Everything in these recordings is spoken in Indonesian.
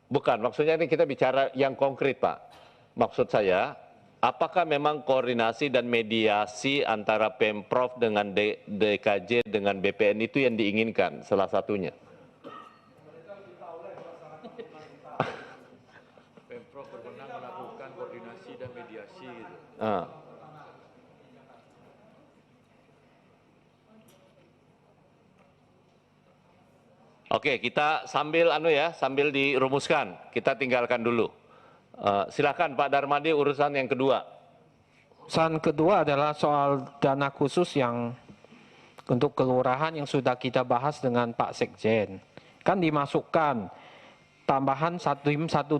Bukan, maksudnya ini kita bicara yang konkret, Pak. Maksud saya, apakah memang koordinasi dan mediasi antara Pemprov dengan DKJ dengan BPN itu yang diinginkan salah satunya? Pemprov berwenang melakukan koordinasi dan mediasi gitu. Oke, kita sambil dirumuskan, kita tinggalkan dulu. Silakan Pak Darmadi urusan yang kedua. Urusan kedua adalah soal dana khusus yang untuk kelurahan yang sudah kita bahas dengan Pak Sekjen. Kan dimasukkan tambahan tim 125.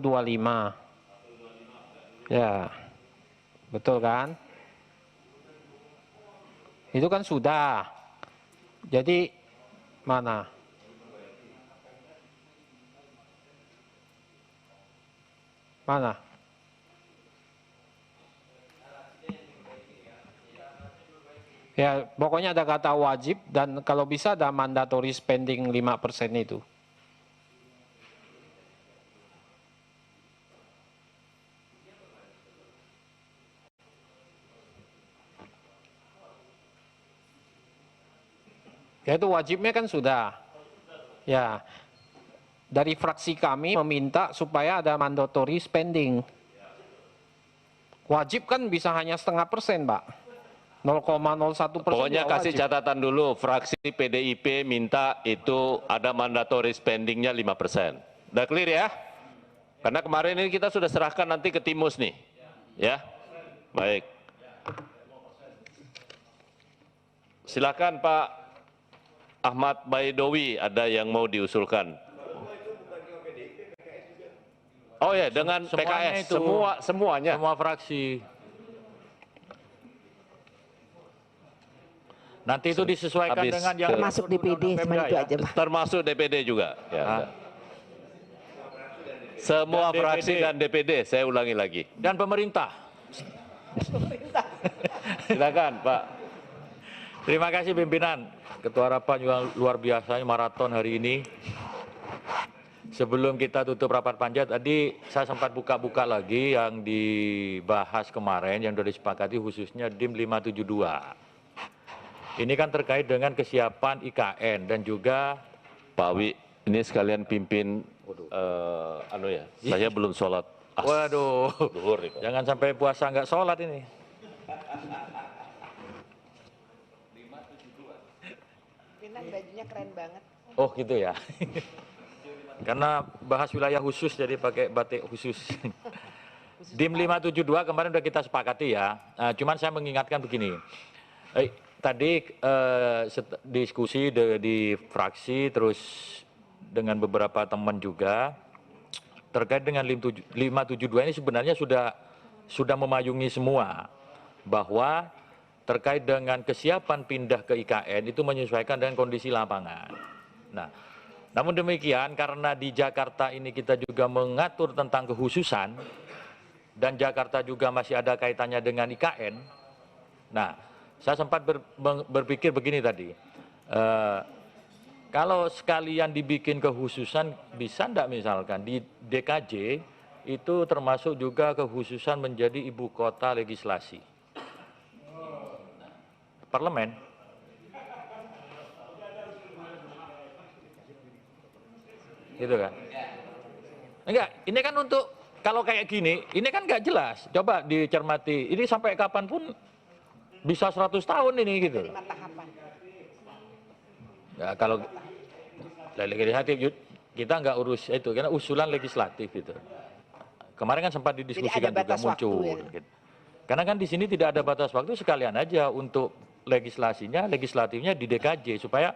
Ya, betul kan? Itu kan sudah. Jadi mana? Mana? Ya, pokoknya ada kata wajib dan kalau bisa ada mandatory spending 5% itu. Ya itu wajibnya kan sudah. Ya, dari fraksi kami meminta supaya ada mandatory spending. Wajib kan bisa hanya 0,5%, Pak. 0,01%. Pokoknya kasih catatan dulu, fraksi PDIP minta itu ada mandatory spendingnya 5%. Udah clear ya? Karena kemarin ini kita sudah serahkan nanti ke Timus nih. Ya, baik. Silakan Pak Ahmad Baidowi, ada yang mau diusulkan. Oh ya, dengan PKS, itu, semuanya. Semua fraksi. Nanti itu disesuaikan Habis dengan yang termasuk DPD, cuma itu aja, Pak. Termasuk DPD juga. Ya, semua dan fraksi DPD. Dan DPD, saya ulangi lagi. Dan pemerintah. Silakan Pak. Terima kasih pimpinan. Ketua Rapat juga luar biasa maraton hari ini. Sebelum kita tutup rapat panja tadi saya sempat buka-buka lagi yang dibahas kemarin yang sudah disepakati khususnya DIM 572. Ini kan terkait dengan kesiapan IKN dan juga Pak Wi, ini sekalian pimpin saya belum sholat. Waduh, jangan sampai puasa nggak sholat ini. Bajunya keren banget. Oh gitu ya. Karena bahas wilayah khusus jadi pakai batik khusus. DIM 572 kemarin sudah kita sepakati ya. Cuman saya mengingatkan begini. Tadi diskusi di fraksi terus dengan beberapa teman juga terkait dengan 572 ini sebenarnya sudah memayungi semua bahwa terkait dengan kesiapan pindah ke IKN itu menyesuaikan dengan kondisi lapangan. Nah, namun demikian karena di Jakarta ini kita juga mengatur tentang kekhususan dan Jakarta juga masih ada kaitannya dengan IKN. Nah, saya sempat berpikir begini tadi, kalau sekalian dibikin kekhususan bisa enggak misalkan di DKJ itu termasuk juga kekhususan menjadi ibu kota legislasi. Parlemen. Gitu kan? Enggak, ini kan untuk kalau kayak gini, ini kan enggak jelas. Coba dicermati, ini sampai kapanpun bisa 100 tahun ini gitu. Ya, kalau legislatif kita enggak urus itu, karena usulan legislatif gitu. Kemarin kan sempat didiskusikan juga muncul. Ya. Gitu. Karena kan di sini tidak ada batas waktu, sekalian aja untuk legislatifnya di DKJ supaya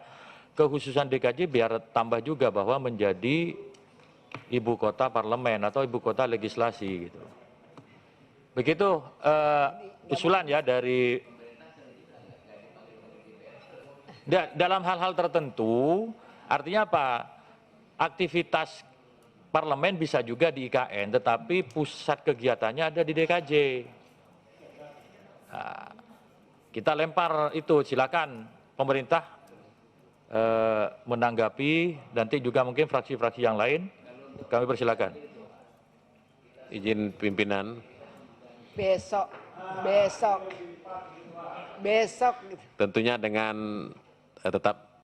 kekhususan DKJ biar tambah juga bahwa menjadi ibu kota parlemen atau ibu kota legislasi gitu. Begitu usulan ya dari dalam hal-hal tertentu, artinya apa? Aktivitas parlemen bisa juga di IKN, tetapi pusat kegiatannya ada di DKJ. Nah, kita lempar itu, silakan pemerintah menanggapi, nanti juga mungkin fraksi-fraksi yang lain Kami persilakan. Izin pimpinan, Besok, besok, besok. tentunya dengan tetap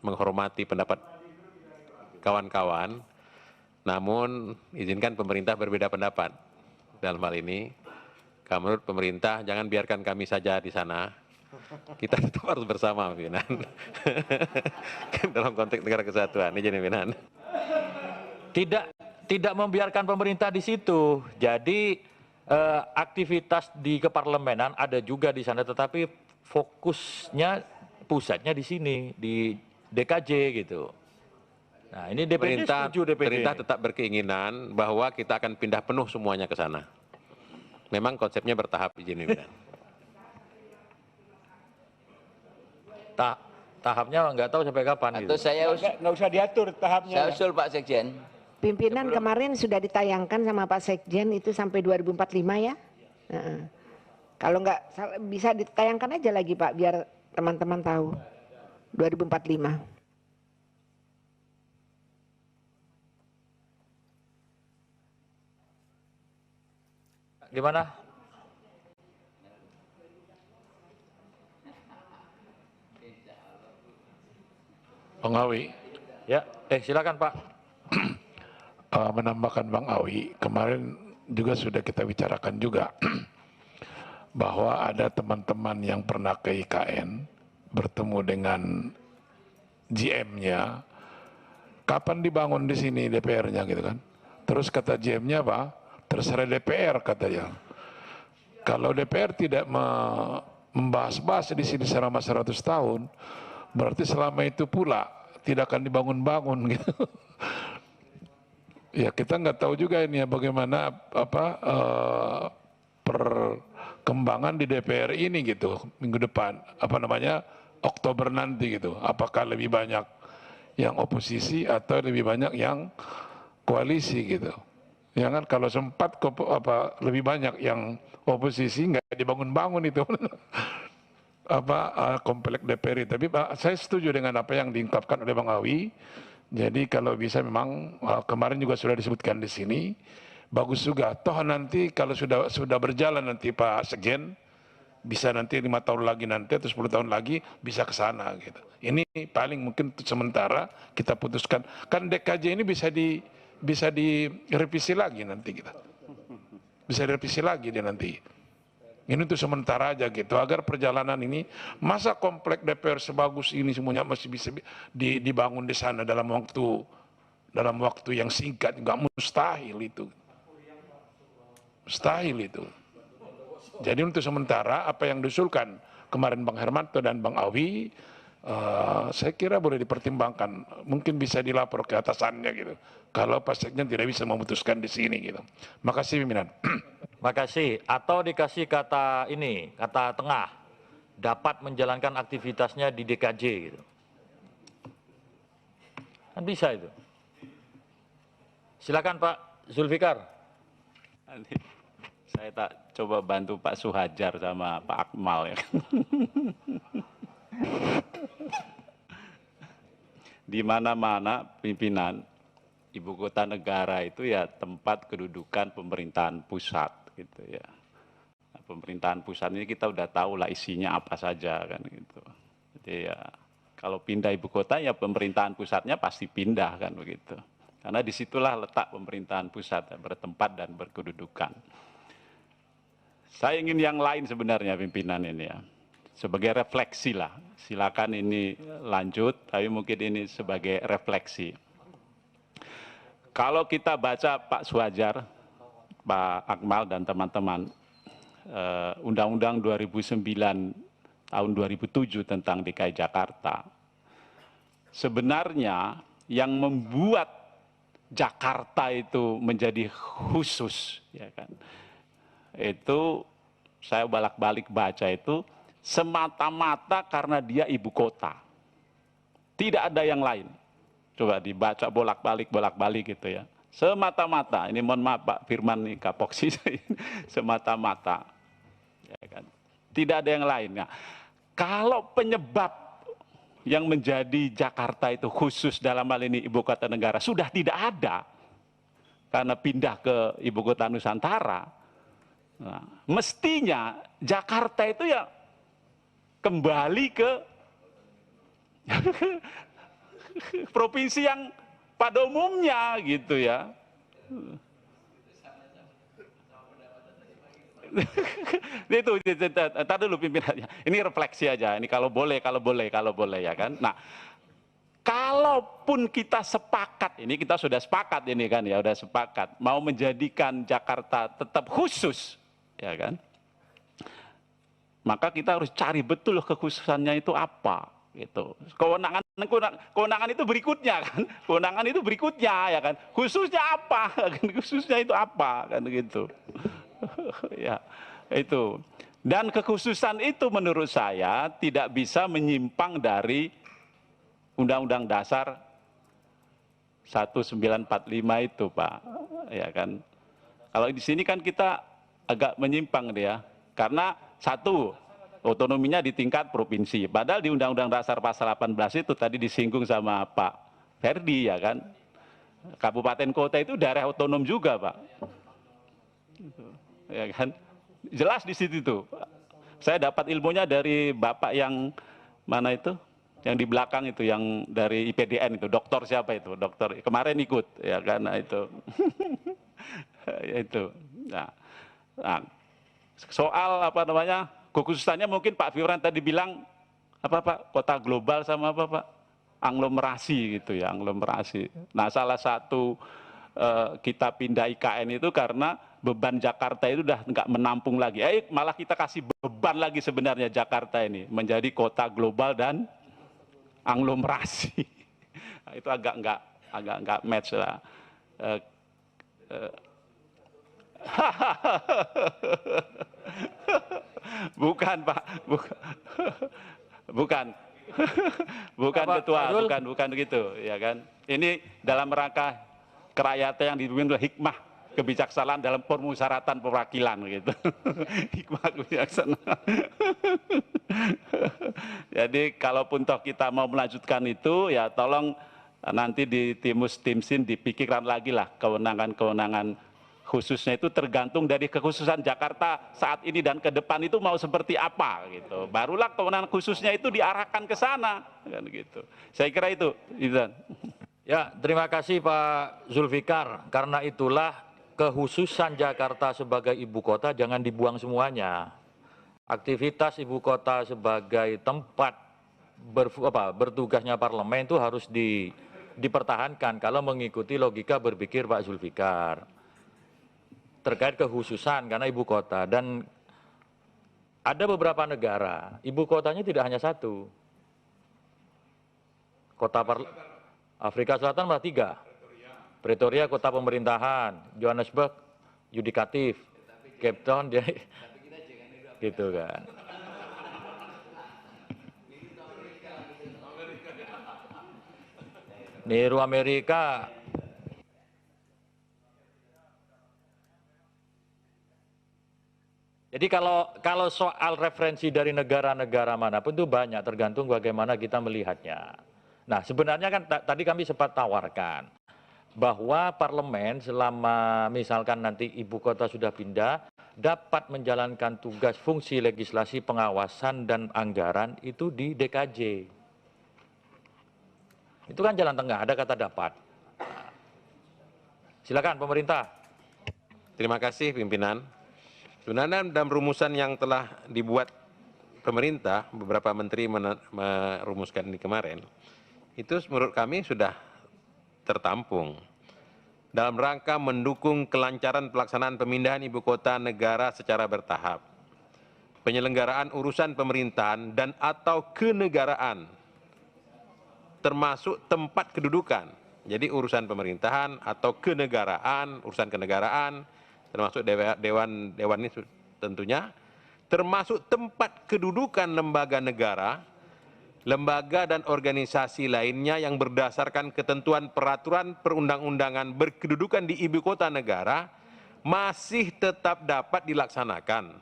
menghormati pendapat kawan-kawan, namun izinkan pemerintah berbeda pendapat dalam hal ini. Kalau menurut pemerintah, jangan biarkan kami saja di sana. Kita tetap harus bersama, pimpinan. Dalam konteks negara kesatuan, izin pimpinan. Tidak membiarkan pemerintah di situ. Jadi aktivitas di keparlemenan ada juga di sana, tetapi fokusnya pusatnya di sini, di DKJ gitu. Nah, ini DPD setuju DPD. Pemerintah tetap berkeinginan bahwa kita akan pindah penuh semuanya ke sana. Memang konsepnya bertahap, izin pimpinan. Tahapnya nggak tahu sampai kapan Atau gitu. nggak usah diatur tahapnya. Saya usul Pak Sekjen. Pimpinan kemarin sudah ditayangkan sama Pak Sekjen itu sampai 2045 ya. Kalau nggak bisa ditayangkan aja lagi Pak, biar teman-teman tahu. 2045. Gimana? Bang Awi, Ya, silakan Pak. menambahkan Bang Awi, kemarin juga sudah kita bicarakan juga bahwa ada teman-teman yang pernah ke IKN bertemu dengan GM-nya, kapan dibangun di sini DPR-nya gitu kan. Terus kata GM-nya apa? Terserah DPR katanya. Kalau DPR tidak membahas-bahas di sini selama 100 tahun, berarti selama itu pula tidak akan dibangun-bangun gitu. Ya kita nggak tahu juga ini ya bagaimana perkembangan di DPR ini gitu minggu depan, Oktober nanti gitu. Apakah lebih banyak yang oposisi atau lebih banyak yang koalisi gitu. Ya kan kalau sempat lebih banyak yang oposisi nggak dibangun-bangun itu. Komplek DPR. Tapi saya setuju dengan apa yang diungkapkan oleh Bang Awi. Jadi kalau bisa memang kemarin juga sudah disebutkan di sini, bagus juga. Toh nanti kalau sudah berjalan nanti Pak Sekjen, bisa nanti 5 tahun lagi nanti atau 10 tahun lagi bisa ke sana gitu. Ini paling mungkin sementara kita putuskan. Kan DKJ ini bisa direvisi lagi nanti kita. Bisa direvisi lagi dia nanti. Ini untuk sementara aja gitu, agar perjalanan ini, masa komplek DPR sebagus ini semuanya masih bisa dibangun di sana dalam waktu yang singkat, nggak mustahil itu. Mustahil itu. Jadi untuk sementara apa yang diusulkan kemarin Bang Hermanto dan Bang Awi, saya kira boleh dipertimbangkan, mungkin bisa dilapor ke atasannya gitu. Kalau Pak Sekjen tidak bisa memutuskan di sini gitu. Makasih pimpinan. Makasih. Atau dikasih kata tengah, dapat menjalankan aktivitasnya di DKJ gitu. Kan bisa itu. Silakan Pak Zulfikar. Nanti saya tak coba bantu Pak Suhajar sama Pak Akmal ya. Di mana-mana pimpinan ibu kota negara itu ya tempat kedudukan pemerintahan pusat gitu ya. Nah, pemerintahan pusat ini kita udah tahu lah isinya apa saja kan gitu. Jadi ya kalau pindah ibu kota ya pemerintahan pusatnya pasti pindah kan begitu. Karena disitulah letak pemerintahan pusat bertempat dan berkedudukan. Saya ingin yang lain sebenarnya pimpinan ini ya. Sebagai refleksi lah, silakan ini lanjut, tapi mungkin ini sebagai refleksi. Kalau kita baca Pak Suhajar, Pak Akmal dan teman-teman, Undang-Undang 2009 tahun 2007 tentang DKI Jakarta, sebenarnya yang membuat Jakarta itu menjadi khusus, ya kan? Itu saya bolak-balik baca itu semata-mata karena dia ibu kota. Tidak ada yang lain. Coba dibaca bolak-balik gitu ya. Semata-mata, ini mohon maaf Pak Firman nih kapoksi, semata-mata. Ya kan? Tidak ada yang lain. Nah, kalau penyebab yang menjadi Jakarta itu khusus dalam hal ini ibu kota negara sudah tidak ada karena pindah ke ibu kota Nusantara. Nah, mestinya Jakarta itu ya kembali ke provinsi yang pada umumnya gitu ya. Itu, ntar dulu pimpinannya. Ini refleksi aja. Ini kalau boleh ya kan. Nah, kalaupun kita sepakat, ini kita sudah sepakat ini kan ya, udah sepakat mau menjadikan Jakarta tetap khusus, ya kan. Maka kita harus cari betul kekhususannya itu apa, gitu. Kewenangan itu berikutnya kan, kewenangan itu berikutnya ya kan. Khususnya apa? Khususnya itu apa kan gitu. Ya, itu. Dan kekhususan itu menurut saya tidak bisa menyimpang dari Undang-Undang Dasar 1945 itu, Pak. Ya kan. Kalau di sini kan kita agak menyimpang dia, karena satu, otonominya di tingkat provinsi. Padahal di Undang-Undang Dasar pasal 18 itu tadi disinggung sama Pak Ferdi ya kan. Kabupaten kota itu daerah otonom juga, Pak. Ya kan? Jelas di situ tuh. Saya dapat ilmunya dari Bapak yang mana itu? Yang di belakang itu, yang dari IPDN itu, dokter siapa itu? Dokter kemarin ikut ya kan, nah, itu. Itu. Nah, soal apa namanya? Kekhususannya mungkin Pak Fioran tadi bilang apa Pak? Kota global sama apa Pak? Aglomerasi gitu ya, aglomerasi. Nah, salah satu kita pindah IKN itu karena beban Jakarta itu udah nggak menampung lagi. Malah kita kasih beban lagi sebenarnya Jakarta ini menjadi kota global dan aglomerasi. Nah, itu agak nggak match lah. Bukan Pak, bukan ketua, bukan begitu, ya kan? Ini dalam rangka kerakyatan yang dipimpin oleh hikmah kebijaksanaan dalam permusyawaratan perwakilan gitu. Hikmah kebijaksanaan. Jadi kalaupun toh kita mau melanjutkan itu, ya tolong nanti di Timsin dipikirkan lagi lah kewenangan-kewenangan khususnya itu tergantung dari kekhususan Jakarta saat ini dan ke depan itu mau seperti apa gitu. Barulah kewenangan khususnya itu diarahkan ke sana kan gitu. Saya kira itu. Ya, terima kasih Pak Zulfikar. Karena itulah kekhususan Jakarta sebagai ibu kota jangan dibuang semuanya. Aktivitas ibu kota sebagai tempat bertugasnya parlemen itu harus dipertahankan kalau mengikuti logika berpikir Pak Zulfikar. Terkait kekhususan karena ibu kota, dan ada beberapa negara ibu kotanya tidak hanya satu. Afrika Selatan malah 3. Pretoria kota pemerintahan, Johannesburg yudikatif, Cape Town dia gitu kan. Niru Amerika. Jadi kalau soal referensi dari negara-negara manapun itu banyak, tergantung bagaimana kita melihatnya. Nah, sebenarnya kan tadi kami sempat tawarkan bahwa parlemen selama misalkan nanti ibu kota sudah pindah, dapat menjalankan tugas fungsi legislasi pengawasan dan anggaran itu di DKJ. Itu kan jalan tengah, ada kata dapat. Nah, silakan pemerintah. Terima kasih pimpinan. Sebenarnya dalam rumusan yang telah dibuat pemerintah, beberapa menteri merumuskan ini kemarin, itu menurut kami sudah tertampung. Dalam rangka mendukung kelancaran pelaksanaan pemindahan ibu kota negara secara bertahap, penyelenggaraan urusan pemerintahan dan atau kenegaraan, termasuk tempat kedudukan. Jadi urusan pemerintahan atau kenegaraan, urusan kenegaraan, termasuk dewan ini tentunya, termasuk tempat kedudukan lembaga negara, lembaga dan organisasi lainnya yang berdasarkan ketentuan peraturan perundang-undangan berkedudukan di ibu kota negara masih tetap dapat dilaksanakan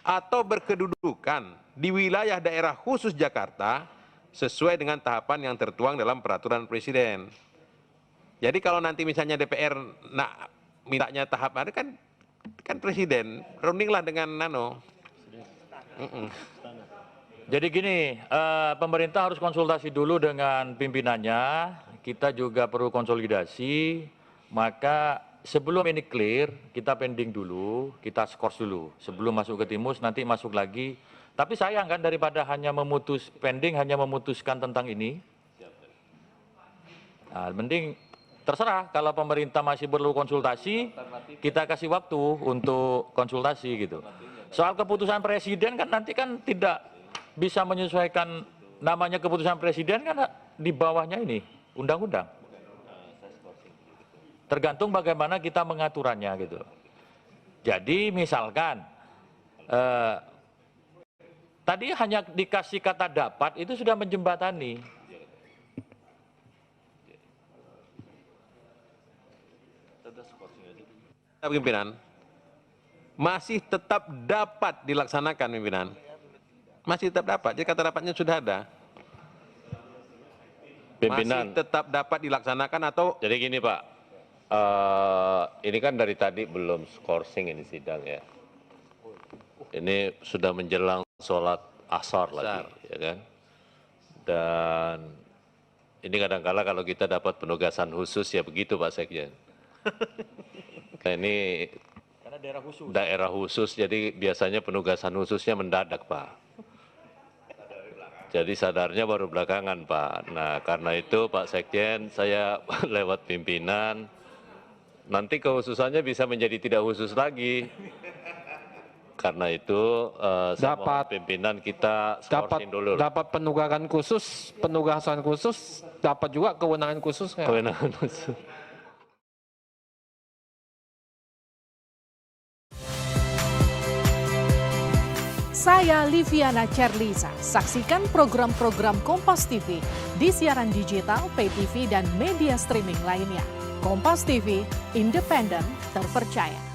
atau berkedudukan di wilayah daerah khusus Jakarta sesuai dengan tahapan yang tertuang dalam peraturan presiden. Jadi kalau nanti misalnya DPR nak mintanya tahap ada kan presiden rundinglah dengan nano. Jadi gini, pemerintah harus konsultasi dulu dengan pimpinannya, kita juga perlu konsolidasi, maka sebelum ini clear, kita pending dulu, kita skors dulu. Sebelum masuk ke Timus, nanti masuk lagi. Tapi sayang kan daripada hanya pending, hanya memutuskan tentang ini. Nah, mending terserah, kalau pemerintah masih perlu konsultasi, kita kasih waktu untuk konsultasi gitu. Soal keputusan presiden kan nanti kan tidak bisa menyesuaikan, namanya keputusan presiden kan di bawahnya ini, undang-undang. Tergantung bagaimana kita mengaturannya gitu. Jadi misalkan, tadi hanya dikasih kata dapat, itu sudah menjembatani. Pimpinan, masih tetap dapat dilaksanakan pimpinan. Masih tetap dapat, jadi kata dapatnya sudah ada. Pimpinan. Masih tetap dapat dilaksanakan atau... Jadi gini Pak, ini kan dari tadi belum skorsing ini sidang ya. Ini sudah menjelang sholat asar lagi, ya kan. Dan ini kadang-kala kalau kita dapat penugasan khusus ya begitu Pak Sekjen. Nah, ini Karena daerah khusus, jadi biasanya penugasan khususnya mendadak Pak. Jadi sadarnya baru belakangan Pak. Nah karena itu Pak Sekjen, saya lewat pimpinan, nanti kekhususannya bisa menjadi tidak khusus lagi. Karena itu saya mohon pimpinan kita skorsing dulu. Dapat penugasan khusus, dapat juga kewenangan khusus. Kewenangan khusus. Saya Liviana Cerlisa. Saksikan program-program Kompas TV di siaran digital, pay TV, dan media streaming lainnya. Kompas TV, independen, terpercaya.